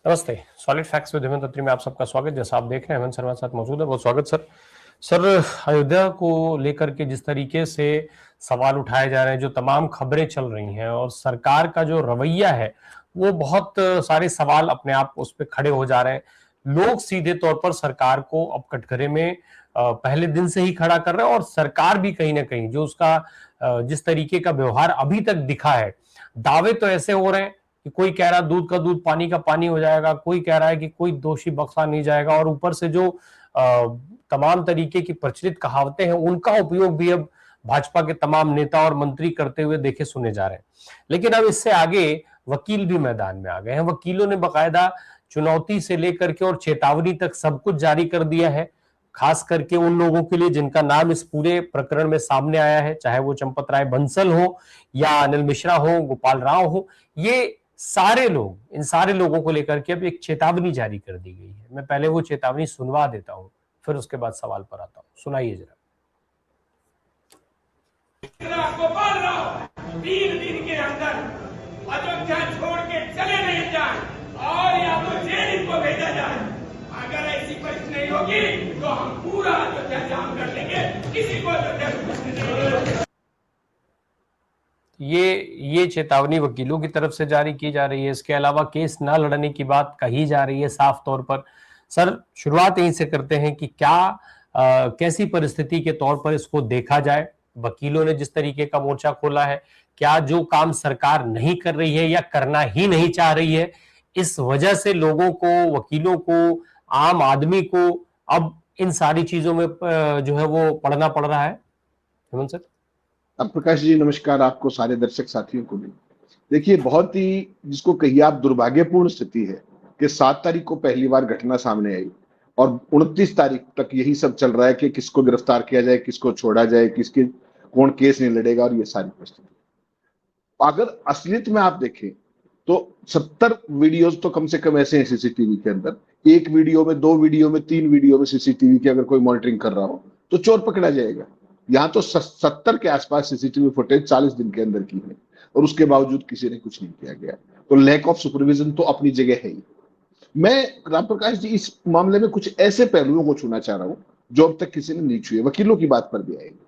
नमस्ते। Solid facts with Hemant अत्री में आप सबका स्वागत। जैसा आप देख रहे हैं हेमंत शर्मा साथ मौजूद है, बहुत स्वागत सर। सर, अयोध्या को लेकर के जिस तरीके से सवाल उठाए जा रहे हैं, जो तमाम खबरें चल रही हैं और सरकार का जो रवैया है, वो बहुत सारे सवाल अपने आप उस पर खड़े हो जा रहे हैं। लोग सीधे तौर पर सरकार को अब कटघरे में पहले दिन से ही खड़ा कर रहे हैं और सरकार भी कहीं ना कहीं जो उसका जिस तरीके का व्यवहार अभी तक दिखा है, दावे तो ऐसे हो रहे हैं कि कोई कह रहा है दूध का दूध पानी का पानी हो जाएगा, कोई कह रहा है कि कोई दोषी बख्शा नहीं जाएगा, और ऊपर से जो तमाम तरीके की प्रचलित कहावतें हैं उनका उपयोग भी अब भाजपा के तमाम नेता और मंत्री करते हुए देखे सुने जा रहे हैं। लेकिन अब इससे आगे वकील भी मैदान में आ गए हैं। वकीलों ने बकायदा चुनौती से लेकर के और चेतावनी तक सब कुछ जारी कर दिया है, खास करके उन लोगों के लिए जिनका नाम इस पूरे प्रकरण में सामने आया है, चाहे वो चंपत राय बंसल हो या अनिल मिश्रा हो, गोपाल राव हो। ये सारे लोग, इन सारे लोगों को लेकर के अब एक चेतावनी जारी कर दी गई है। मैं पहले वो चेतावनी सुनवा देता हूं, फिर उसके बाद सवाल पर आता हूं। सुनाइए जरा। गोपाल राव 3 दिन के अंदर अयोध्या छोड़ के चले नहीं जाए और या तो जेल इनको भेजा जाए। अगर ऐसी परिस्थिति नहीं होगी तो हम पूरा अयोध्या जाम कर लेंगे, किसी को अयोध्या से कुछ नहीं होगा। ये चेतावनी वकीलों की तरफ से जारी की जा रही है। इसके अलावा केस ना लड़ने की बात कही जा रही है साफ तौर पर। सर, शुरुआत यहीं से करते हैं कि क्या कैसी परिस्थिति के तौर पर इसको देखा जाए। वकीलों ने जिस तरीके का मोर्चा खोला है, क्या जो काम सरकार नहीं कर रही है या करना ही नहीं चाह रही है, इस वजह से लोगों को, वकीलों को, आम आदमी को अब इन सारी चीजों में जो है वो पढ़ना पड़ रहा है? हेमंत सर। अब प्रकाश जी नमस्कार, आपको सारे दर्शक साथियों को भी। देखिए, बहुत ही जिसको कहिए आप दुर्भाग्यपूर्ण स्थिति है कि 7 तारीख को पहली बार घटना सामने आई और 29 तारीख तक यही सब चल रहा है कि किसको गिरफ्तार किया जाए, किसको छोड़ा जाए, किसके कौन केस नहीं लड़ेगा, और ये सारी परिस्थिति। अगर असलियत में आप देखें तो 70 वीडियोस तो कम से कम ऐसे हैं सीसीटीवी के अंदर। एक वीडियो में, 2 वीडियो में, 3 वीडियो में सीसीटीवी की अगर कोई मॉनिटरिंग कर रहा हो तो चोर पकड़ा जाएगा। यहां तो 70 के आसपास सीसीटीवी फुटेज 40 दिन के अंदर की है और उसके बावजूद किसी ने कुछ नहीं किया गया। तो लैक ऑफ सुपरविजन तो अपनी जगह है ही। मैं राम प्रकाश जी इस मामले में कुछ ऐसे पहलुओं को छूना चाह रहा हूं जो अब तक किसी ने नहीं छुए। वकीलों की बात पर भी आएगी।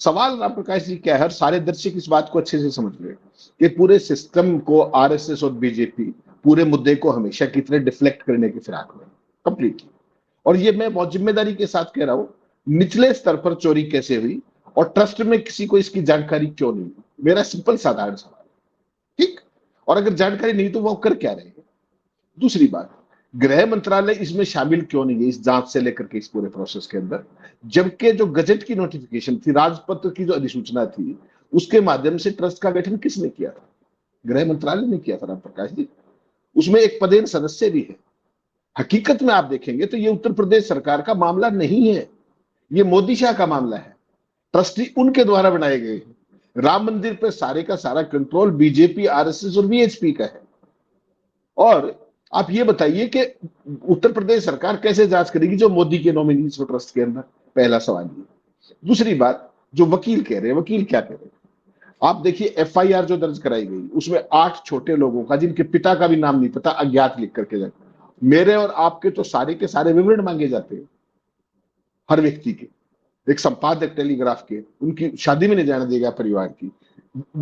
सवाल राम प्रकाश जी क्या है, सारे दर्शक इस बात को अच्छे से समझ गए कि पूरे सिस्टम को आरएसएस और बीजेपी पूरे मुद्दे को हमेशा कितने डिफ्लेक्ट करने की फिराक में कंप्लीटली। और ये मैं बहुत जिम्मेदारी के साथ कह रहा हूं, निचले स्तर पर चोरी कैसे हुई और ट्रस्ट में किसी को इसकी जानकारी क्यों नहीं, मेरा सिंपल साधारण सवाल। ठीक, और अगर जानकारी नहीं तो वो कर क्या रहे हैं। दूसरी बात, गृह मंत्रालय इसमें शामिल क्यों नहीं है इस जांच से लेकर के इस पूरे प्रोसेस के अंदर, जबकि जो गजट की नोटिफिकेशन थी, राजपत्र की जो अधिसूचना थी, उसके माध्यम से ट्रस्ट का गठन किसने किया था? गृह मंत्रालय ने किया था राम प्रकाश जी। उसमें एक पदेन सदस्य भी है। हकीकत में आप देखेंगे तो ये उत्तर प्रदेश सरकार का मामला नहीं है, ये मोदी शाह का मामला है। ट्रस्टी उनके द्वारा बनाए गए हैं। राम मंदिर पर सारे का सारा कंट्रोल बीजेपी, आरएसएस और वीएचपी का है। और आप ये बताइए कि उत्तर प्रदेश सरकार कैसे जांच करेगी जो मोदी के नॉमिनीज हो ट्रस्ट के अंदर? पहला सवाल ये। दूसरी बात, जो वकील कह रहे हैं, वकील क्या कह रहे हैं? आप देखिए, एफआईआर जो दर्ज कराई गई उसमें 8 छोटे लोगों का, जिनके पिता का भी नाम नहीं पता, अज्ञात लिख करके जाते। मेरे और आपके तो सारे के सारे विवरण मांगे जाते हैं हर व्यक्ति के। एक संपादक टेलीग्राफ के, उनकी शादी में नहीं जाने देगा परिवार की।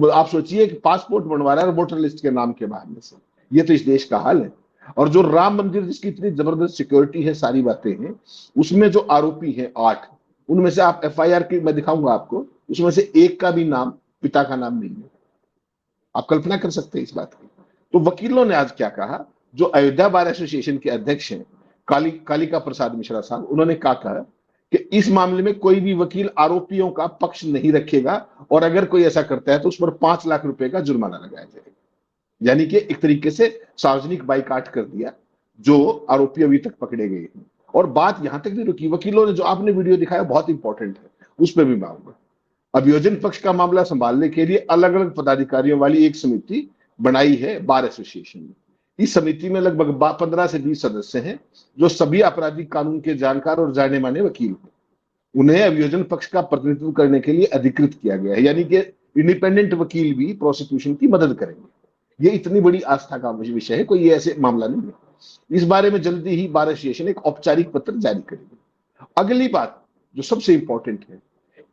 आप सोचिए कि पासपोर्ट बनवा रहा है वोटर लिस्ट के नाम के बहाने से। ये तो इस देश का हाल है। और जो राम मंदिर जिसकी इतनी जबरदस्त सिक्योरिटी है, सारी बातें हैं, उसमें जो आरोपी हैं 8, उनमें से आप एफआईआर की मैं दिखाऊंगा आपको, उसमें से एक का भी नाम, पिता का नाम नहीं है। आप कल्पना कर सकते हैं इस बात की। तो वकीलों ने आज क्या कहा, जो अयोध्या बार एसोसिएशन के अध्यक्ष हैं कालिका प्रसाद मिश्रा साहब, उन्होंने क्या कहा कि इस मामले में कोई भी वकील आरोपियों का पक्ष नहीं रखेगा और अगर कोई ऐसा करता है तो उस पर 5 लाख रुपए का जुर्माना लगाया जाएगा। यानी कि एक तरीके से सार्वजनिक बाइकाट कर दिया जो आरोपी अभी तक पकड़े गए हैं। और बात यहां तक नहीं रुकी, वकीलों ने जो आपने वीडियो दिखाया बहुत इंपॉर्टेंट है, उस पर भी मैं आऊंगा। अभियोजन पक्ष का मामला संभालने के लिए अलग अलग पदाधिकारियों वाली एक समिति बनाई है बार एसोसिएशन ने। इस समिति में लगभग 15 से 20 सदस्य हैं जो सभी आपराधिक कानून के जानकार और जाने माने वकील हैं। उन्हें अभियोजन पक्ष का प्रतिनिधित्व करने के लिए अधिकृत किया गया है, यानी कि इंडिपेंडेंट वकील भी प्रोसिक्यूशन की मदद करेंगे। ये इतनी बड़ी आस्था का विषय है, कोई ये ऐसे मामला नहीं है। इस बारे में जल्दी ही बार एसोसिएशन एक औपचारिक पत्र जारी करेगी। अगली बात जो सबसे इंपॉर्टेंट है,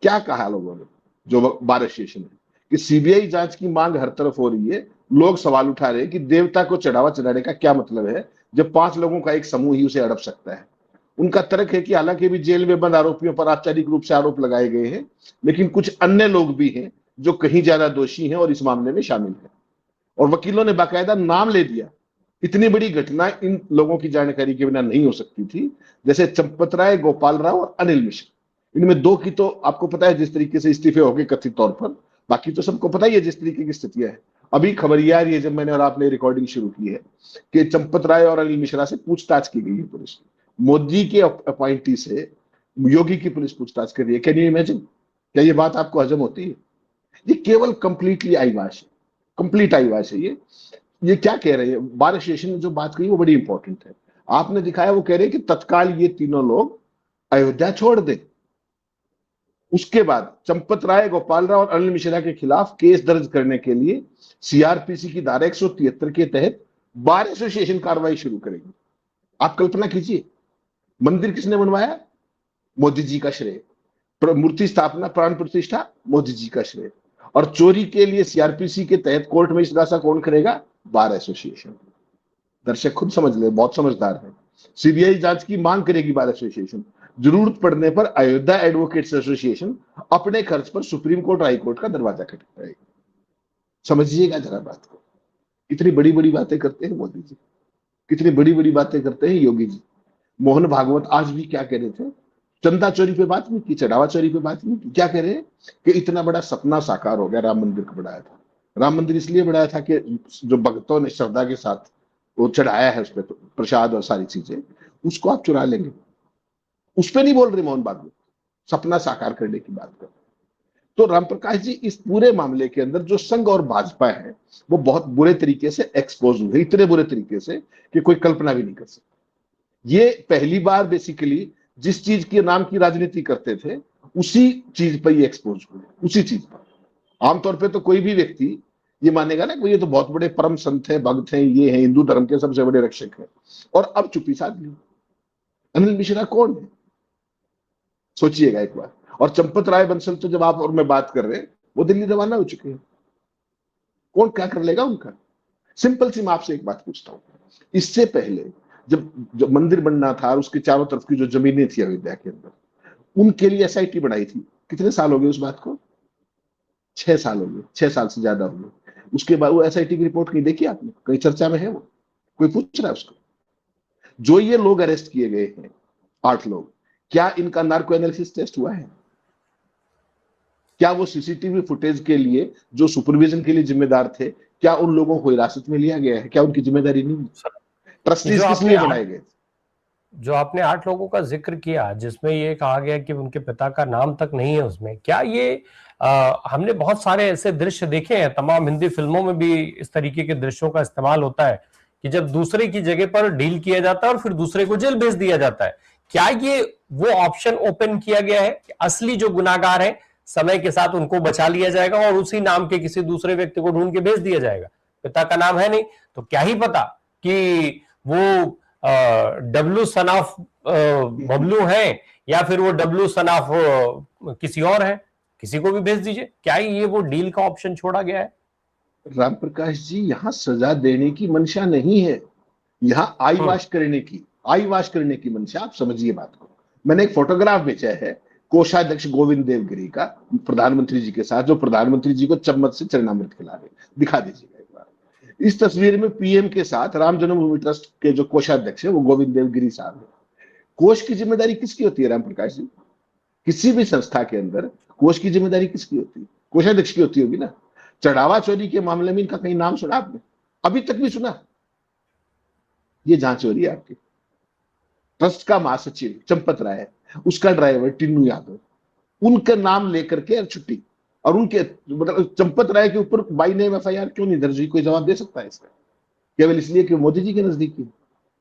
क्या कहा लोगों ने, जो बार एसोसिएशन है, कि सीबीआई जांच की मांग हर तरफ हो रही है। लोग सवाल उठा रहे हैं कि देवता को चढ़ावा चढ़ाने का क्या मतलब है जब 5 लोगों का एक समूह ही उसे हड़प सकता है। उनका तर्क है कि हालांकि भी जेल में बंद आरोपियों पर औपचारिक रूप से आरोप लगाए गए हैं, लेकिन कुछ अन्य लोग भी हैं जो कहीं ज्यादा दोषी हैं और इस मामले में शामिल हैं। और वकीलों ने बाकायदा नाम ले दिया। इतनी बड़ी घटना इन लोगों की जानकारी के बिना नहीं हो सकती थी, जैसे चंपत राय, गोपाल राव और अनिल मिश्र। इनमें 2 की तो आपको पता है जिस तरीके से इस्तीफे हो गए कथित तौर पर, बाकी तो सबको पता ही है जिस तरीके की स्थितियां है। अभी खबर ये आ रही है, जब मैंने और आपने रिकॉर्डिंग शुरू की है, कि चंपत राय और अनिल मिश्रा से पूछताछ की गई है पुलिस की। मोदी के अपॉइंटी से योगी की पुलिस पूछताछ कर रही है। Can you imagine? क्या ये बात आपको हजम होती है? ये केवल कंप्लीटली आईवाश है, कंप्लीट आईवाश है। ये क्या कह रहे हैं? बार एसोसिएशन ने जो बात कही वो बड़ी इंपॉर्टेंट है। आपने दिखाया, वो कह रहे हैं कि तत्काल ये तीनों लोग अयोध्या छोड़ दें। उसके बाद चंपत राय, गोपाल राव और अनिल मिश्रा के खिलाफ केस दर्ज करने के लिए सीआरपीसी की धारा 173 के तहत बार एसोसिएशन कार्रवाई शुरू करेगी। आप कल्पना कीजिए, मंदिर किसने बनवाया? मोदी जी का श्रेय। मूर्ति स्थापना, प्राण प्रतिष्ठा, मोदी जी का श्रेय। और चोरी के लिए सीआरपीसी के तहत कोर्ट में इस्तीफा कौन करेगा? Bar association. दर्शक खुद समझ ले, बहुत समझदार है। सीबीआई जांच की मांग करेगी बार एसोसिएशन। जरूरत पड़ने पर अयोध्या एडवोकेट्स एसोसिएशन अपने खर्च पर सुप्रीम कोर्ट, हाई कोर्ट का दरवाजा खटखटाएगी। समझिएगा जरा बात को। कितनी बड़ी बड़ी बातें करते हैं मोदी जी, कितनी बड़ी बड़ी बातें करते हैं योगी जी। मोहन भागवत आज भी क्या कह रहे थे? चंदा चोरी पे बात नहीं की, चढ़ावा चोरी पे बात नहीं की। क्या कह रहे हैं कि इतना बड़ा सपना साकार हो गया, राम मंदिर को बनाया था। राम मंदिर इसलिए बनाया था कि जो भक्तों ने श्रद्धा के साथ वो चढ़ाया है, उसपे प्रसाद और सारी चीजें, उसको आप चुरा लेंगे। उस पर नहीं बोल रहे मोहन भागवत, सपना साकार करने की बात कर। तो रामप्रकाश जी, इस पूरे मामले के अंदर जो संघ और भाजपा है वो बहुत बुरे तरीके से एक्सपोज हुए, इतने बुरे तरीके से कि कोई कल्पना भी नहीं कर सकता। ये पहली बार बेसिकली जिस चीज के नाम की राजनीति करते थे उसी चीज पर ये एक्सपोज हुए, उसी चीज पर। आमतौर पर तो कोई भी व्यक्ति ये मानेगा ना कि ये तो बहुत बड़े परम संत है, भक्त हैं, ये हैं, हिंदू धर्म के सबसे बड़े रक्षक हैं, और अब चुप्पी साध ली। अनिल मिश्रा कौन है? सोचिएगा एक बार। और चंपत राय बंसल तो जब आप और मैं बात कर रहे हैं, वो दिल्ली रवाना हो चुके हैं। कौन क्या कर लेगा उनका? सिंपल सी मैं आपसे एक बात पूछता हूं, इससे पहले जब मंदिर बनना था और उसके चारों तरफ की जो जमीनें थी अयोध्या के अंदर, उनके लिए एसआईटी बनाई थी। कितने साल हो गए उस बात को? 6 साल हो गए, 6 साल से ज्यादा हो गए। उसके बाद वो एसआईटी की रिपोर्ट कहीं देखी आपने? कहीं चर्चा में है वो? कोई पूछ रहा है उसको? जो ये लोग अरेस्ट किए गए हैं, 8 लोग, क्या इनका नार्को एनालिसिस टेस्ट हुआ है? क्या वो सीसीटीवी फुटेज के लिए जो सुपरविजन के लिए जिम्मेदार थे, क्या उन लोगों को हिरासत में लिया गया है? क्या उनकी जिम्मेदारी नहीं है? ट्रस्टीज किस लिए बनाए गए? जो आपने 8 लोगों का जिक्र किया, जिसमें ये कहा गया कि उनके पिता का नाम तक नहीं है उसमें, क्या ये हमने बहुत सारे ऐसे दृश्य देखे हैं, तमाम हिंदी फिल्मों में भी इस तरीके के दृश्यों का इस्तेमाल होता है कि जब दूसरे की जगह पर डील किया जाता है और फिर दूसरे को जेल भेज दिया जाता है। क्या ये वो ऑप्शन ओपन किया गया है कि असली जो गुनाहगार है समय के साथ उनको बचा लिया जाएगा और उसी नाम के किसी दूसरे व्यक्ति को ढूंढ के भेज दिया जाएगा? पिता का नाम है नहीं तो क्या ही पता कि वो डब्लू सन ऑफ बबलू है या फिर वो डब्लू सन ऑफ किसी और है, किसी को भी भेज दीजिए। क्या ये वो डील का ऑप्शन छोड़ा गया है? राम प्रकाश जी, यहां सजा देने की मंशा नहीं है, यहां आईवाश करने की मंशा। आप समझिए बात को। मैंने एक फोटोग्राफ बेचा है कोषाध्यक्ष गोविंद देवगिरी का प्रधानमंत्री जी के साथ, जो प्रधानमंत्री जी को चम्मच से चरणामृत खिला रहे, दिखा दीजिएगा एक बार। इस तस्वीर में पीएम के साथ राम जन्मभूमि ट्रस्ट के जो कोषाध्यक्ष है वो गोविंद देवगिरी साहब है। कोष की जिम्मेदारी किसकी होती है राम प्रकाश जी? किसी भी संस्था के अंदर कोष की जिम्मेदारी किसकी होती है? कोषाध्यक्ष की होती होगी ना। चढ़ावा चोरी के मामले में इनका कहीं नाम सुना आपने? अभी तक भी सुना? ये जांच हो रही है आपकी। ट्रस्ट का महासचिव चंपत राय है, उसका ड्राइवर टिन्नू यादव, उनका नाम लेकर के छुट्टी। और उनके मतलब चंपत राय के ऊपर बाई नेम एफआईआर क्यों नहीं दर्ज हुई? कोई जवाब दे सकता है इसका? केवल इसलिए कि मोदी जी के नजदीकी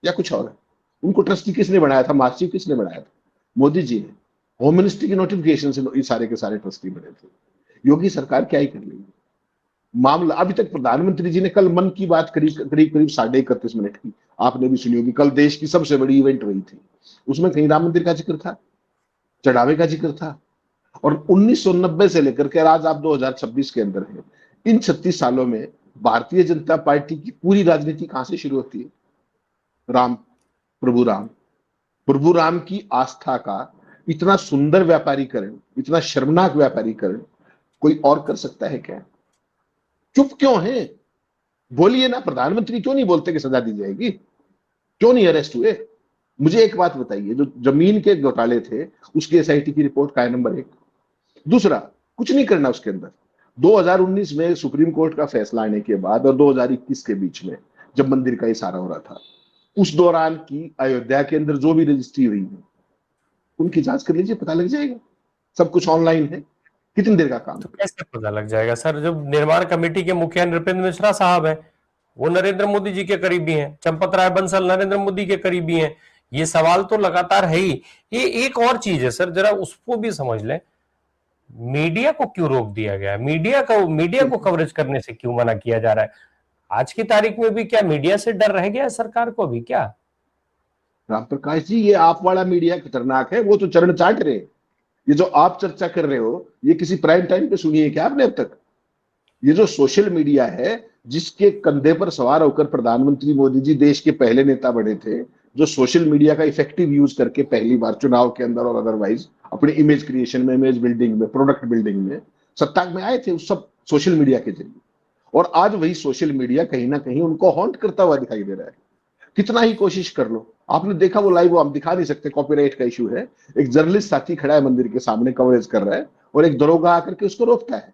या कुछ और है? उनको ट्रस्टी किसने बनाया था? महासचिव किसने बनाया था? मोदी जी ने। होम मिनिस्ट्री की नोटिफिकेशन से ये सारे के सारे ट्रस्टी बने थे। योगी सरकार क्या ही कर लेगी? मामला अभी तक प्रधानमंत्री जी ने कल मन की बात करीब करीब 31.5 मिनट की, आपने भी सुनी होगी। कल देश की सबसे बड़ी इवेंट हुई थी, उसमें कहीं राम मंदिर का जिक्र था, चढ़ावे का जिक्र था। और 1990 से लेकर के आज आप 2026 के अंदर हैं, इन 36 सालों में भारतीय जनता पार्टी की पूरी राजनीति कहां से शुरू होती है? राम, प्रभु राम। प्रभु राम की आस्था का इतना सुंदर व्यापारीकरण, इतना शर्मनाक व्यापारीकरण कोई और कर सकता है क्या? चुप क्यों है? बोलिए ना, प्रधानमंत्री क्यों नहीं बोलते कि सजा दी जाएगी? क्यों नहीं अरेस्ट हुए? मुझे एक बात बताइए, जो जमीन के घोटाले थे उसकी एसआईटी की रिपोर्ट का है नंबर 1। दूसरा, कुछ नहीं करना उसके अंदर। 2019 में सुप्रीम कोर्ट का फैसला आने के बाद और 2021 के बीच में जब मंदिर का इशारा हो रहा था, उस दौरान की अयोध्या के अंदर जो भी रजिस्ट्री हुई है उनकी जांच कर लीजिए, पता लग जाएगा। सब कुछ ऑनलाइन है, कितनी देर का काम तो है? कैसे पता लग जाएगा सर? जब निर्माण कमेटी के मुखिया नृपेंद्र मिश्रा साहब हैं, वो नरेंद्र मोदी जी के करीबी हैं, चंपत राय बंसल नरेंद्र मोदी के करीबी हैं, ये सवाल तो लगातार है ही। ये एक और चीज है सर, जरा उसको भी समझ लें, मीडिया को क्यों रोक दिया गया? मीडिया को कवरेज करने से क्यों मना किया जा रहा है? आज की तारीख में भी क्या मीडिया से डर रह गया है सरकार को भी क्या? राम प्रकाश जी, ये आप वाला मीडिया खतरनाक है, वो तो चरण चाट रहे हैं। ये जो आप चर्चा कर रहे हो, ये किसी प्राइम टाइम पे सुनी है क्या आपने अब तक? ये जो सोशल मीडिया है, जिसके कंधे पर सवार होकर प्रधानमंत्री मोदी जी देश के पहले नेता बने थे, जो सोशल मीडिया का इफेक्टिव यूज करके पहली बार चुनाव के अंदर और अदरवाइज अपनी इमेज क्रिएशन में, इमेज बिल्डिंग में, प्रोडक्ट बिल्डिंग में सत्ता में आए थे, उस सब सोशल मीडिया के जरिए। और आज वही सोशल मीडिया कहीं ना कहीं उनको हॉन्ट करता हुआ दिखाई दे रहा है। कितना ही कोशिश कर लो, आपने देखा वो लाइव, वो हम दिखा नहीं सकते, कॉपीराइट का इशू है। एक जर्नलिस्ट साथी खड़ा है मंदिर के सामने, कवरेज कर रहा है, और एक दरोगा आकर के उसको रोकता है।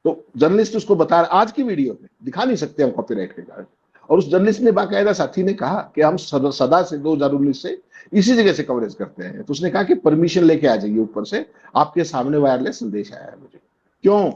तो जर्नलिस्ट उसको बता रहा, आज की वीडियो में दिखा नहीं सकते हम कॉपीराइट के कारण। और उस जर्नलिस्ट ने बाकायदा, साथी ने कहा कि हम सदा से 2019 से इसी जगह से कवरेज करते हैं। तो उसने कहा कि परमिशन लेके आ जाइए ऊपर से, आपके सामने वायरलेस संदेश आया है मुझे। क्यों?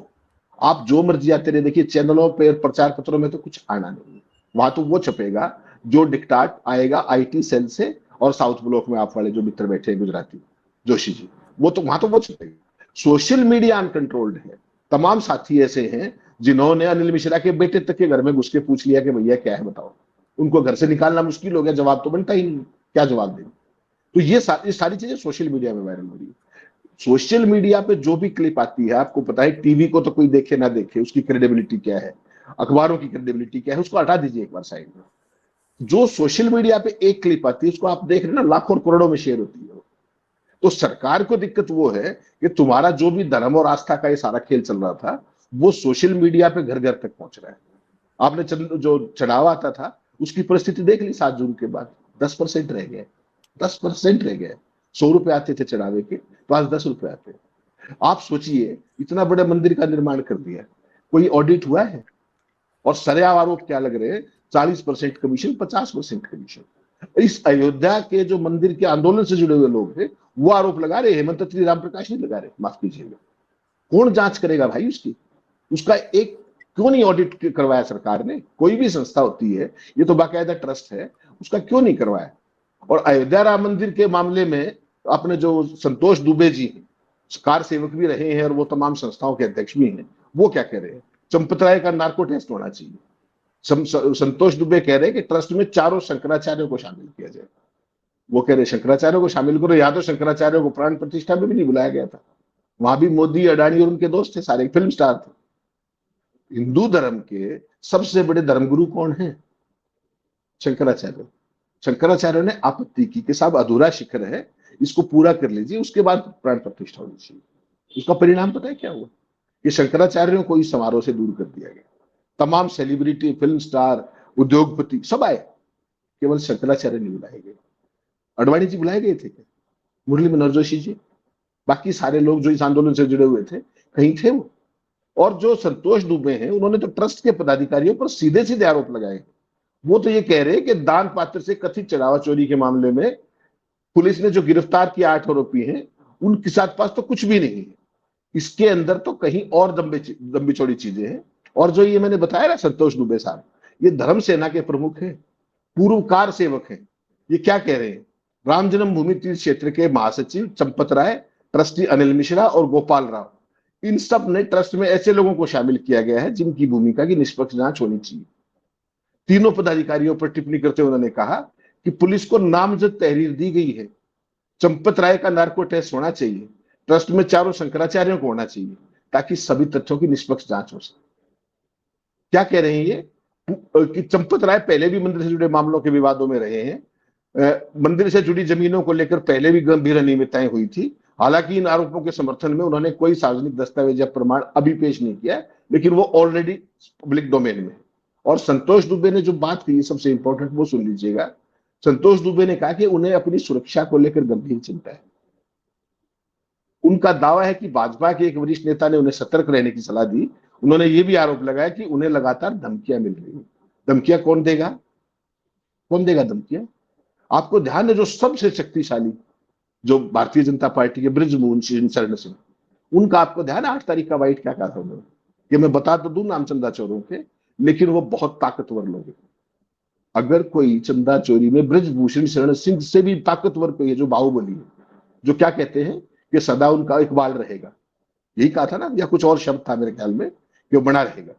आप जो मर्जी आते रहे, देखिए चैनलों पे, प्रचार पत्रों में तो कुछ आना नहीं है। वहां तो वो छपेगा जो डिक्टाट आएगा आईटी सेल से, और साउथ ब्लॉक में आप वाले जो मित्र बैठे हैं गुजराती जोशी जी, वो तो वहां तो वो छपेगा। सोशल मीडिया अनकंट्रोल्ड है। तमाम साथी ऐसे हैं जिन्होंने अनिल मिश्रा के बेटे तक के घर में घुस के पूछ लिया कि भैया क्या है बताओ। उनको घर से निकालना मुश्किल हो गया, जवाब तो बनता ही नहीं, क्या जवाब देंगे? तो ये सारी चीजें सोशल मीडिया में वायरल हो रही है। सोशल मीडिया पे जो भी क्लिप आती है, आपको पता है टीवी को तो कोई देखे ना देखे, उसकी क्रेडिबिलिटी क्या है, अखबारों की क्रेडिबिलिटी क्या है, उसको हटा दीजिए एक बार साइड में। जो सोशल मीडिया पे एक क्लिप आती है, उसको आप देख रहे हैं ना, लाखों और करोड़ों में शेयर होती है। तो सरकार को दिक्कत वो है कि तुम्हारा जो भी धर्म और आस्था का ये सारा खेल चल रहा था, वो सोशल मीडिया पे घर घर तक पहुंच रहा है। आपने जो चढ़ाव आता था, उसकी परिस्थिति देख ली 7 जून के बाद, 10% रह गए, 10% रह गए। 100 रुपए आते थे चढ़ावे के, तो आज 10 रुपए आते। आप सोचिए, इतना बड़े मंदिर का निर्माण कर दिया, कोई ऑडिट हुआ है? और सरेआम आरोप क्या लग रहे हैं? 40% कमीशन, 50% कमीशन। इस अयोध्या के जो मंदिर के आंदोलन से जुड़े हुए लोग हैं, वो आरोप लगा रहे, हेमंत अत्री, राम प्रकाश नहीं लगा रहे, माफ कीजिएगा। कौन जांच करेगा भाई उसकी? उसका एक क्यों नहीं ऑडिट करवाया सरकार ने? कोई भी संस्था होती है, ये तो बाकायदा ट्रस्ट है, उसका क्यों नहीं करवाया? और अयोध्या राम मंदिर के मामले में अपने जो संतोष दुबे जी हैं, कार सेवक भी रहे हैं और वो तमाम संस्थाओं के अध्यक्ष भी हैं, वो क्या कह रहे हैं? चंपत राय का नार्को टेस्ट होना चाहिए। संतोष दुबे कह रहे हैं कि ट्रस्ट में चारों शंकराचार्यों को शामिल किया जाए। वो कह रहे शंकराचार्यों को शामिल करो, या तो शंकराचार्यों को प्राण प्रतिष्ठा में भी नहीं बुलाया गया था। वहां भी मोदी, अडानी और उनके दोस्त थे, सारे फिल्म स्टार थे। हिंदू धर्म के सबसे बड़े धर्मगुरु कौन है? शंकराचार्य। शंकराचार्य ने आपत्ति की कि साहब अधूरा शिखर है, इसको पूरा कर लीजिए, उसके बाद प्राण प्रतिष्ठा होनी चाहिए। उसका परिणाम पता है क्या हुआ? कि शंकराचार्यों को इस समारोह से दूर कर दिया गया। तमाम सेलिब्रिटी, फिल्म स्टार, उद्योगपति सब आए, केवल शंकराचार्य नहीं बुलाए गए। अडवाणी जी बुलाए गए थे क्या? मुरली मनोहर जोशी जी, बाकी सारे लोग जो इस आंदोलन से जुड़े हुए थे, कहीं थे वो? और जो संतोष दुबे हैं, उन्होंने तो ट्रस्ट के पदाधिकारियों पर सीधे सीधे आरोप लगाए। वो तो ये कह रहे हैं कि दान पात्र से कथित चढ़ावा चोरी के मामले में पुलिस ने जो गिरफ्तार किया 8 आरोपी हैं, उनके साथ पास तो कुछ भी नहीं है, इसके अंदर तो कहीं और दम्बी चौड़ी चीजें हैं। और जो ये मैंने बताया ना, संतोष दुबे साहब, ये धर्म सेना के प्रमुख हैं, पूर्व कार सेवक हैं। ये क्या कह रहे हैं? राम जन्मभूमि तीर्थ क्षेत्र के महासचिव चंपत राय, ट्रस्टी अनिल मिश्रा और गोपाल राव, इन सब ने ट्रस्ट में ऐसे लोगों को शामिल किया गया है जिनकी भूमिका की निष्पक्ष जांच होनी चाहिए। तीनों पदाधिकारियों पर टिप्पणी करते हुए उन्होंने कहा कि पुलिस को नामजद तहरीर दी गई है, चंपत राय का नार्को टेस्ट होना चाहिए, ट्रस्ट में चारों शंकराचार्यों को होना चाहिए ताकि सभी तथ्यों की निष्पक्ष जांच हो सके। क्या कह रहे हैं ये कि चंपत राय पहले भी मंदिर से जुड़े मामलों के विवादों में रहे हैं, मंदिर से जुड़ी जमीनों को लेकर पहले भी गंभीर अनियमितताएं हुई थी। हालांकि इन आरोपों के समर्थन में उन्होंने कोई सार्वजनिक दस्तावेज या प्रमाण अभी पेश नहीं किया, लेकिन वो ऑलरेडी पब्लिक डोमेन में। और संतोष दुबे ने जो बात की सबसे इंपॉर्टेंट वो सुन लीजिएगा। संतोष दुबे ने कहा कि उन्हें अपनी सुरक्षा को लेकर गंभीर चिंता है। उनका दावा है कि भाजपा के एक वरिष्ठ नेता ने उन्हें सतर्क रहने की सलाह दी। उन्होंने ये भी आरोप लगाया कि उन्हें लगातार धमकियां मिल रही हैं। धमकियां कौन देगा? कौन देगा धमकियां? आपको ध्यान है, जो सबसे शक्तिशाली जो भारतीय जनता पार्टी के बृजमोहन शरण सिंह, उनका आपको ध्यान है 8 तारीख का वाइट क्या कहा था उन्होंने? ये मैं बता तो दूं नाम चंदा चोरों के, लेकिन वो बहुत ताकतवर लोग हैं। अगर कोई चंदा चोरी में ब्रजभूषण शरण सिंह से भी ताकतवर कोई है, जो बाहुबली है, जो क्या कहते हैं कि सदा उनका इकबाल रहेगा, यही कहा था ना, या कुछ और शब्द था मेरे ख्याल में कि वो बना रहेगा।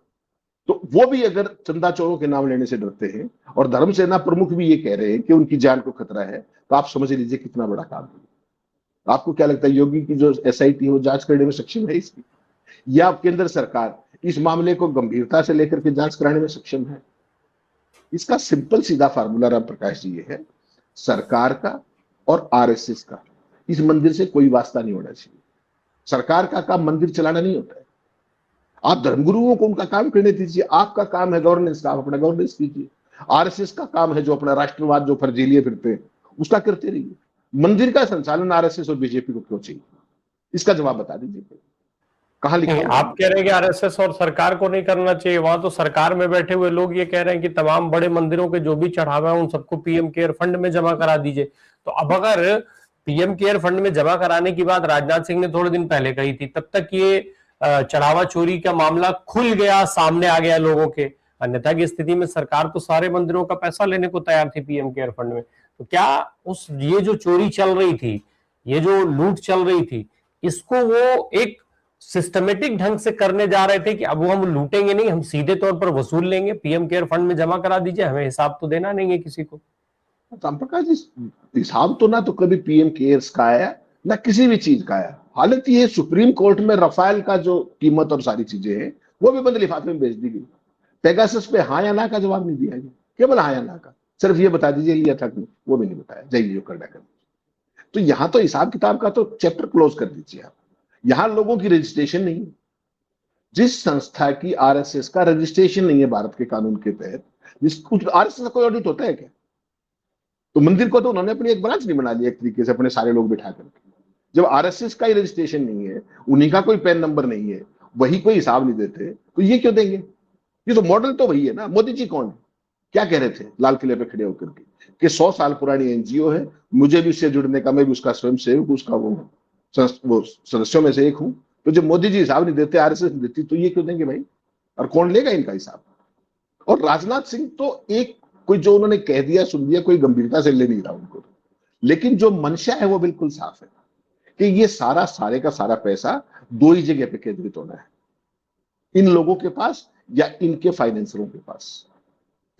तो वो भी अगर चंदा चोरों के नाम लेने से डरते हैं और धर्मसेना प्रमुख भी ये कह रहे हैं कि उनकी जान को खतरा है, तो आप समझ लीजिए कितना बड़ा काम है। आपको क्या लगता है, योगी की जो एसआईटी है वो जांच करने में सक्षम है इसकी, या केंद्र सरकार इस मामले को गंभीरता से लेकर के जांच कराने में सक्षम है? इसका सिंपल सीधा फार्मूला राम प्रकाश जी ये है, सरकार का और आरएसएस का इस मंदिर से कोई वास्ता नहीं होना चाहिए। सरकार का काम मंदिर चलाना नहीं होता है। आप धर्मगुरुओं को उनका काम करने दीजिए, आपका काम है गवर्नेंस का, आप अपना गवर्नेंस कीजिए। आरएसएस का काम है जो अपना राष्ट्रवाद जो फर्जी लिए फिरते हैं उसका करते रहिए। मंदिर का संचालन आरएसएस और बीजेपी को क्यों चाहिए? इसका जवाब बता दीजिए। कहां लिखा है? आप कह रहे हैं कि आरएसएस और सरकार को नहीं करना चाहिए। वहां तो सरकार में बैठे हुए लोग ये कह रहे हैं कि तमाम बड़े मंदिरों के जो भी चढ़ावा है उन सबको पीएम केयर फंड में जमा करा दीजिए। तो अब अगर पीएम केयर फंड में जमा कराने की बात राजनाथ सिंह ने थोड़े दिन पहले कही थी, तब तक ये चढ़ावा चोरी का मामला खुल गया, सामने आ गया लोगों के। अन्यथा की स्थिति में सरकार तो सारे मंदिरों का पैसा लेने को तैयार थी पीएम केयर फंड में। तो क्या उस ये जो चोरी चल रही थी, ये जो लूट चल रही थी, इसको वो एक सिस्टमेटिक ढंग से करने जा रहे थे कि अब वो हम लूटेंगे नहीं, हम सीधे तौर पर वसूल लेंगे, पीएम केयर फंड में जमा करा दीजिए, हमें हिसाब तो देना नहीं है किसी को। राम प्रकाश जी, हिसाब तो ना तो कभी पीएम केयर्स का आया ना किसी भी चीज का आया। हालांकि ये सुप्रीम कोर्ट में रफाल का जो कीमत और सारी चीजें हैं वो भी बंद लिफाफे में भेज दी गई। पेगासस पे हाँ या ना का जवाब नहीं दिया गया, केवल हाँ या ना का, सिर्फ ये बता दीजिए लिया था कि वो भी नहीं बताया, जाइए जो करना कर। तो यहां तो हिसाब किताब का तो चैप्टर क्लोज कर दीजिए आप। यहां लोगों की रजिस्ट्रेशन नहीं है। जिस संस्था की आरएसएस का रजिस्ट्रेशन नहीं है भारत के कानून के तहत, जिस आरएसएस का कोई ऑडिट होता है क्या? तो मंदिर को तो उन्होंने अपनी एक ब्रांच नहीं बना लिया एक तरीके से, अपने सारे लोग बिठा करके। जब आरएसएस का ही रजिस्ट्रेशन नहीं है, उन्हीं का कोई पैन नंबर नहीं है, वही कोई हिसाब नहीं देते, तो ये क्यों देंगे? ये तो मॉडल तो वही है ना। मोदी जी कौन है? क्या कह रहे थे लाल किले पे खड़े होकर के कि 100 साल पुरानी एनजीओ है, मुझे भी उससे जुड़ने का, मैं भी उसका स्वयं सेवक, उसका वो सदस्यों में से एक हूं। तो जब मोदी जी हिसाब नहीं देते, आरएसएस नहीं देती, तो ये क्यों देंगे भाई? और कौन लेगा इनका हिसाब? और राजनाथ सिंह तो एक कोई जो उन्होंने कह दिया सुन दिया, कोई गंभीरता से ले नहीं रहा उनको, लेकिन जो मंशा है वो बिल्कुल साफ है कि ये सारे का सारा पैसा दो ही जगह पे केंद्रित होना है, इन लोगों के पास या इनके फाइनेंसरों के पास।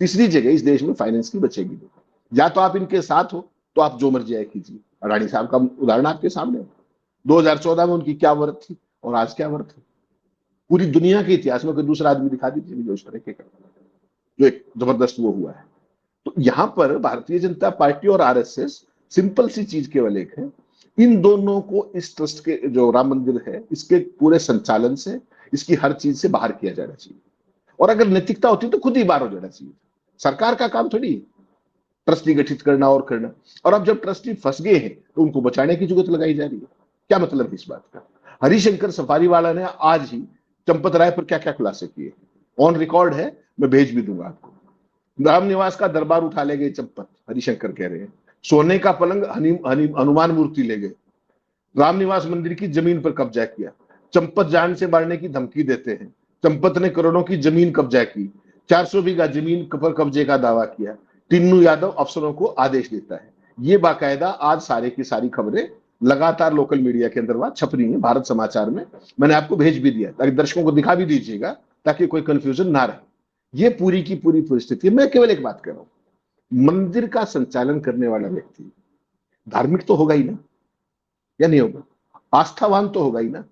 तीसरी जगह इस देश में फाइनेंस की बचेगी नहीं। या तो आप इनके साथ हो तो आप जो मर्जी आए कीजिए। अडानी साहब का उदाहरण आपके सामने है। 2014 में उनकी क्या वर्थ थी और आज क्या वर्थ है? पूरी दुनिया के इतिहास में कोई दूसरा आदमी दिखा दीजिए जो इस तरह के जो एक जबरदस्त वो हुआ है। तो यहां पर भारतीय जनता पार्टी और आरएसएस सिंपल सी चीज केवल एक है, इन दोनों को इस ट्रस्ट के जो राम मंदिर है इसके पूरे संचालन से, इसकी हर चीज से बाहर किया जाना चाहिए। और अगर नैतिकता होती तो खुद ही बाहर हो जाना चाहिए। सरकार का काम थोड़ी ट्रस्टी गठित करना और करना। और अब जब ट्रस्टी फंस गए हैं तो उनको बचाने की जरूरत लगाई जा रही है। क्या मतलब है इस बात का? हरिशंकर सफारीवाला ने आज ही चंपत राय पर क्या क्या खुलासे किए, ऑन रिकॉर्ड है, मैं भेज भी दूंगा आपको। रामनिवास का दरबार उठा ले गए चंपत, हरिशंकर कह रहे हैं। सोने का पलंग हनुमान मूर्ति ले गए। रामनिवास मंदिर की जमीन पर कब्जा किया। चंपत जान से मारने की धमकी देते हैं। चंपत ने करोड़ों की जमीन कब्जा की। 400 बीघा जमीन पर कब्जे का दावा किया। टिन्नू यादव अफसरों को आदेश देता है। ये बाकायदा आज सारे की सारी खबरें लगातार लोकल मीडिया के अंदर बात छप रही है, भारत समाचार में मैंने आपको भेज भी दिया ताकि दर्शकों को दिखा भी दीजिएगा ताकि कोई कंफ्यूजन ना रहे। ये पूरी की पूरी परिस्थिति। मैं केवल एक बात कह रहा हूं, मंदिर का संचालन करने वाला व्यक्ति धार्मिक तो होगा ही ना, या नहीं होगा? आस्थावान तो होगा ही ना।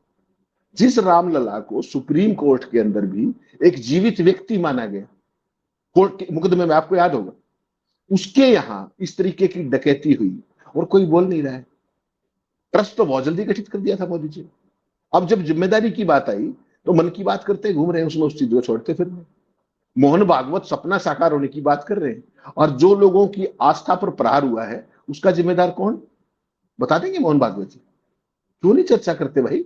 जिस रामलला को सुप्रीम कोर्ट के अंदर भी एक जीवित व्यक्ति माना गया कोर्ट के मुकदमे में, आपको याद होगा, उसके यहां इस तरीके की डकैती हुई और कोई बोल नहीं रहा है। ट्रस्ट तो बहुत जल्दी गठित कर दिया था मोदी जी। अब जब जिम्मेदारी की बात आई तो मन की बात करते घूम रहे हैं, उसमें उस चीज को छोड़ते फिर रहे। मोहन भागवत सपना साकार होने की बात कर रहे हैं और जो लोगों की आस्था पर प्रहार हुआ है उसका जिम्मेदार कौन, बता देंगे मोहन भागवत जी? क्यों नहीं चर्चा करते भाई?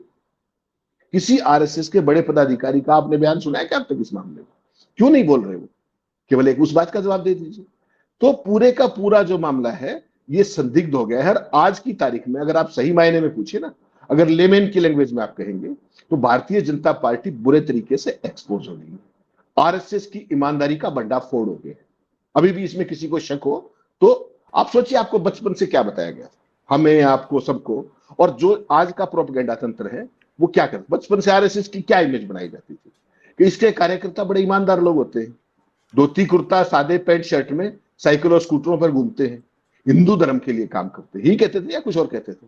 किसी आरएसएस के बड़े पदाधिकारी का आपने बयान सुना है क्या अब तक इस मामले में? क्यों नहीं बोल रहे वो? केवल एक उस बात का जवाब दे दीजिए। तो पूरे का पूरा जो मामला है ये संदिग्ध हो गया है। आज की तारीख में अगर आप सही मायने में पूछे ना, अगर लेमेन की लैंग्वेज में आप कहेंगे तो भारतीय जनता पार्टी बुरे तरीके से एक्सपोज हो गई है। आरएसएस की ईमानदारी का भंडाफोड़ हो गया। अभी भी इसमें किसी को शक हो तो आप सोचिए, आपको बचपन से क्या बताया गया, हमें, आपको, सबको, और जो आज का प्रोपेगेंडा तंत्र है वो क्या करता? बचपन से आरएसएस की क्या इमेज बनाई जाती थी कि इसके कार्यकर्ता बड़े ईमानदार लोग होते हैं, धोती कुर्ता सादे पैंट शर्ट में साइकिल और स्कूटरों पर घूमते हैं, हिंदू धर्म के लिए काम करते हैं, ही कहते थे या कुछ और कहते थे?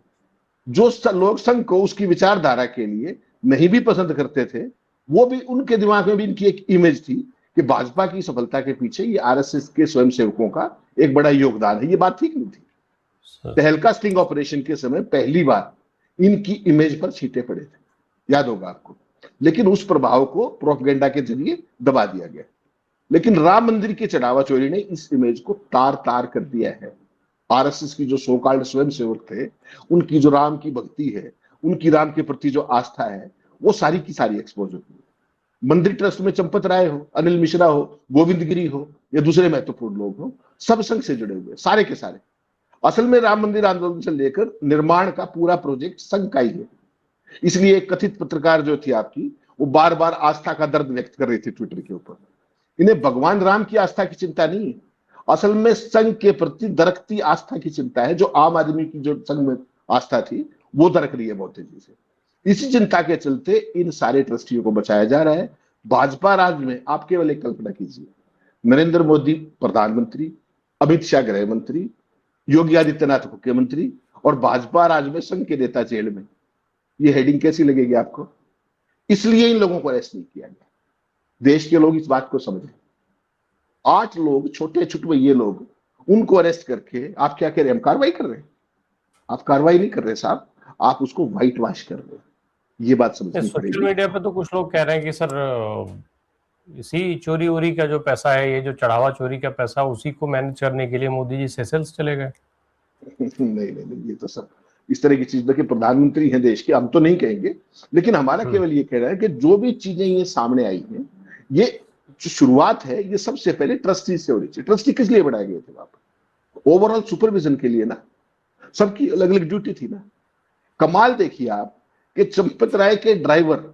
जो लोग संघ को उसकी विचारधारा के लिए नहीं भी पसंद करते थे, वो भी उनके दिमाग में भी इनकी एक इमेज थी कि भाजपा की सफलता के पीछे ये आरएसएस के स्वयंसेवकों का एक बड़ा योगदान है। ये बात ठीक नहीं थी। तहलका स्टिंग ऑपरेशन के समय पहली बार इनकी इमेज पर छींटे पड़े थे, याद होगा आपको। लेकिन उस प्रभाव को प्रोपेगेंडा के जरिए दबा दिया गया। लेकिन राम मंदिर की चढ़ावा चोरी ने इस इमेज को तार तार कर दिया है। आरएसएस की जो सोकाल्ड स्वयंसेवक थे, उनकी जो राम की भक्ति है, उनकी राम के प्रति जो आस्था है, वो सारी की सारी एक्सपोज होती है। मंदिर ट्रस्ट में चंपत राय हो, अनिल मिश्रा हो, गोविंद गिरी हो या दूसरे महत्वपूर्ण लोग हो, सब संघ से जुड़े हुए सारे के सारे। असल में राम मंदिर आंदोलन से लेकर निर्माण का पूरा प्रोजेक्ट संघ का ही है। इसलिए एक कथित पत्रकार जो थी आपकी, वो बार बार आस्था का दर्द व्यक्त कर रही थी ट्विटर के ऊपर। इन्हें भगवान राम की आस्था की चिंता नहीं है, असल में संघ के प्रति दरकती आस्था की चिंता है। जो आम आदमी की जो संघ में आस्था थी वो दरक रही है बहुत तेजी से। इसी चिंता के चलते इन सारे ट्रस्टियों को बचाया जा रहा है। भाजपा राज में आप केवल एक कल्पना कीजिए, नरेंद्र मोदी प्रधानमंत्री, अमित शाह गृह मंत्री, योगी आदित्यनाथ मुख्यमंत्री और भाजपा राज में संघ के नेता जेल में। ये हेडिंग कैसी लगेगी आपको? इसलिए इन लोगों को अरेस्ट नहीं किया गया। देश के लोग इस बात को समझें। 8 लोग, छोटे छुटवैये लोग, उनको अरेस्ट करके आप क्या कह रहे हैं? हम कार्रवाई कर रहे हैं? आप कार्रवाई नहीं कर रहे साहब, आप उसको व्हाइट वॉश कर रहे हैं। ये बात समझनी पड़ेगी। सोशल मीडिया पे तो कुछ लोग कह रहे हैं कि सर इसी चोरी वोरी का जो पैसा है, ये जो चढ़ावा चोरी का पैसा, उसी को मैनेज करने के लिए मोदी जी सेशेल्स चले गए। नहीं, ये तो सब इस तरह की चीज देखिए, प्रधानमंत्री हैं देश के, हम तो नहीं कहेंगे, लेकिन हमारा केवल ये कहना है कि जो भी चीजें ये सामने आई हैं, ये जो शुरुआत है ये सबसे पहले ट्रस्टी से होनी चाहिए। ट्रस्टी किस लिए बनाए गए थे वहां पर? ओवरऑल सुपरविजन के लिए ना, सबकी अलग अलग ड्यूटी थी ना। कमाल देखिए आप कि चंपत राय के ड्राइवर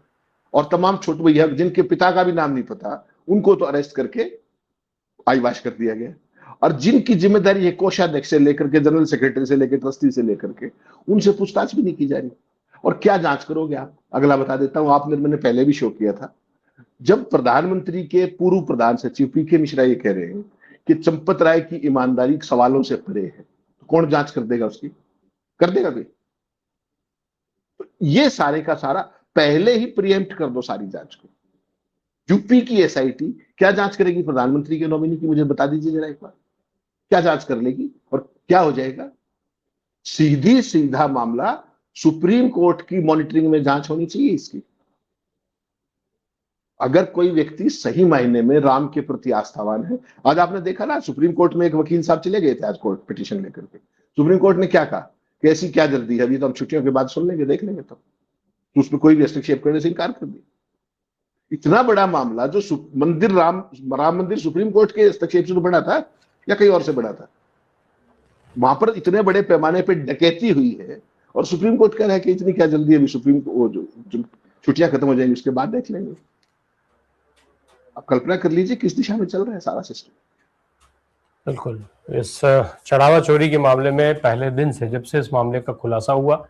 और तमाम छोटे भैया जिनके पिता का भी नाम नहीं पता, उनको तो अरेस्ट करके आईवाश कर दिया गया। और जिनकी जिम्मेदारी है कोषाध्यक्ष से लेकर के जनरल सेक्रेटरी से लेकर ट्रस्टी से लेकर के, उनसे पूछताछ भी नहीं की जा रही। और क्या जांच करोगे आप? अगला बता देता हूं, आपने, मैंने पहले भी शो किया था, जब प्रधानमंत्री के पूर्व प्रधान सचिव पीके मिश्रा ये कह रहे हैं कि चंपत राय की ईमानदारी सवालों से परे है, तो कौन जांच कर देगा उसकी? कर देगा कोई? तो ये सारे का सारा पहले ही प्रीएम्प्ट कर दो सारी जांच को। यूपी की एसआईटी क्या जांच करेगी प्रधानमंत्री के नॉमिनी की? मुझे बता दीजिए जरा एक बार, क्या जांच कर लेगी और क्या हो जाएगा? सीधी सीधा मामला सुप्रीम कोर्ट की मॉनिटरिंग में जांच होनी चाहिए इसकी। अगर कोई व्यक्ति सही मायने में राम के प्रति आस्थावान है, आज आपने देखा ना, सुप्रीम कोर्ट में एक वकील साहब चले गए थे आज कोर्ट पिटीशन लेकर के। सुप्रीम कोर्ट ने क्या कहा कि ऐसी क्या जल्दी है, अभी तो हम छुट्टियों के बाद सुन लेंगे, देख लेंगे। तो उसमें कोई भी हस्तक्षेप करने से इनकार कर दिया। इतना बड़ा मामला जो मंदिर राम मंदिर सुप्रीम कोर्ट के हस्तक्षेप से तो बना था या कहीं और से बना था? वहां पर इतने बड़े पैमाने पर डकैती हुई है और सुप्रीम कोर्ट कह रहा है कि इतनी क्या जल्दी, अभी सुप्रीम को जो छुट्टियां खत्म हो जाएंगी उसके बाद देख लेंगे। आप कल्पना कर लीजिए किस दिशा में चल रहा है सारा सिस्टम। बिल्कुल। इस चढ़ावा चोरी के मामले में पहले दिन से, जब से इस मामले का खुलासा हुआ,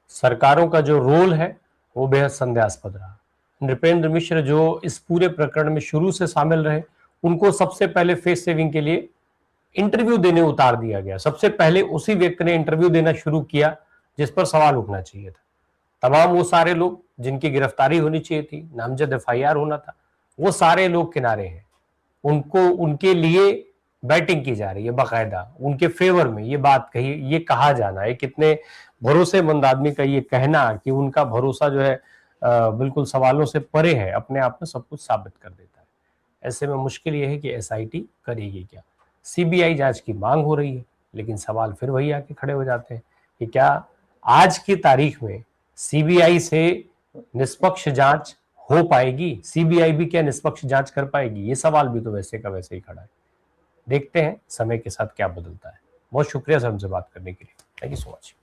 सरकारों का जो रोल है वो बेहद संदेहास्पद रहा। नृपेंद्र मिश्र जो इस पूरे प्रकरण में शुरू से शामिल रहे, उनको सबसे पहले फेस सेविंग के लिए इंटरव्यू देने उतार दिया गया। सबसे पहले उसी व्यक्ति ने इंटरव्यू देना शुरू किया जिस पर सवाल उठना चाहिए था। तमाम वो सारे लोग जिनकी गिरफ्तारी होनी चाहिए थी, नामजद एफआईआर होना था, वो सारे लोग किनारे हैं। उनको, उनके लिए बैटिंग की जा रही है बाकायदा, उनके फेवर में ये बात कही, ये कहा जाना है, कितने भरोसेमंद आदमी का ये कहना कि उनका भरोसा जो है बिल्कुल सवालों से परे है, अपने आप में सब कुछ साबित कर देता है। ऐसे में मुश्किल ये है कि एसआईटी करेगी क्या। सीबीआई जांच की मांग हो रही है, लेकिन सवाल फिर वही आके खड़े हो जाते हैं कि क्या आज की तारीख में सीबीआई से निष्पक्ष जांच हो पाएगी? सीबीआई भी क्या निष्पक्ष जांच कर पाएगी? ये सवाल भी तो वैसे का वैसे ही खड़ा है। देखते हैं समय के साथ क्या बदलता है। बहुत शुक्रिया सर हमसे बात करने के लिए। Thank you so much.